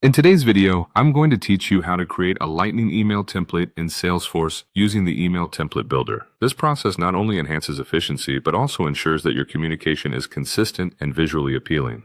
In today's video, I'm going to teach you how to create a Lightning email template in Salesforce using the Email Template Builder. This process not only enhances efficiency, but also ensures that your communication is consistent and visually appealing.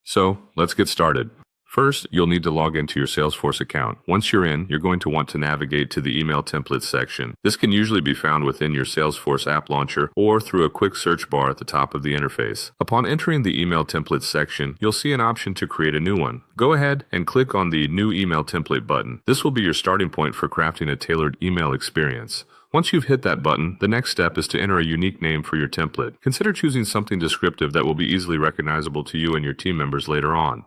So, let's get started. First, you'll need to log into your Salesforce account. Once you're in, you're going to want to navigate to the Email Templates section. This can usually be found within your Salesforce app launcher or through a quick search bar at the top of the interface. Upon entering the Email Templates section, you'll see an option to create a new one. Go ahead and click on the New Email Template button. This will be your starting point for crafting a tailored email experience. Once you've hit that button, the next step is to enter a unique name for your template. Consider choosing something descriptive that will be easily recognizable to you and your team members later on.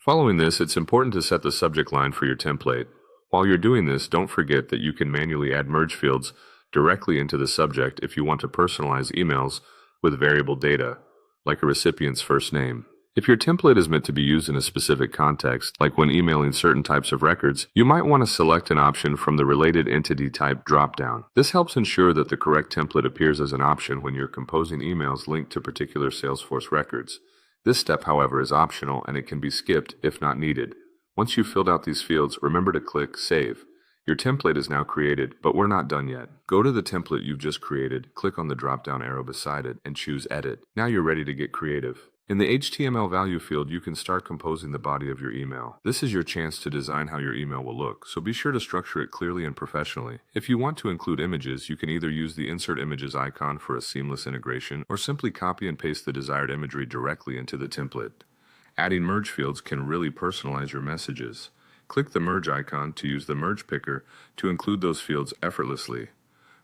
Following this, it's important to set the subject line for your template. While you're doing this, don't forget that you can manually add merge fields directly into the subject if you want to personalize emails with variable data, like a recipient's first name. If your template is meant to be used in a specific context, like when emailing certain types of records, you might want to select an option from the Related Entity Type dropdown. This helps ensure that the correct template appears as an option when you're composing emails linked to particular Salesforce records. This step, however, is optional and it can be skipped if not needed. Once you've filled out these fields, remember to click Save. Your template is now created, but we're not done yet. Go to the template you've just created, click on the drop-down arrow beside it, and choose Edit. Now you're ready to get creative. In the HTML value field, you can start composing the body of your email. This is your chance to design how your email will look, so be sure to structure it clearly and professionally. If you want to include images, you can either use the Insert Images icon for a seamless integration, or simply copy and paste the desired imagery directly into the template. Adding merge fields can really personalize your messages. Click the Merge icon to use the Merge Picker to include those fields effortlessly.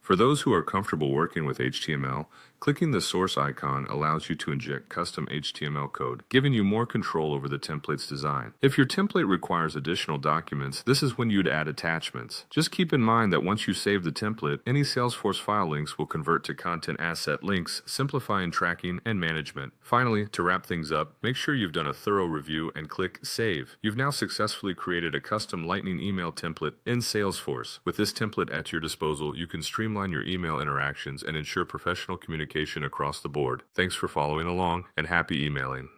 For those who are comfortable working with HTML, clicking the source icon allows you to inject custom HTML code, giving you more control over the template's design. If your template requires additional documents, this is when you'd add attachments. Just keep in mind that once you save the template, any Salesforce file links will convert to content asset links, simplifying tracking and management. Finally, to wrap things up, make sure you've done a thorough review and click Save. You've now successfully created a custom Lightning email template in Salesforce. With this template at your disposal, you can streamline your email interactions and ensure professional communication across the board. Thanks for following along, and happy emailing.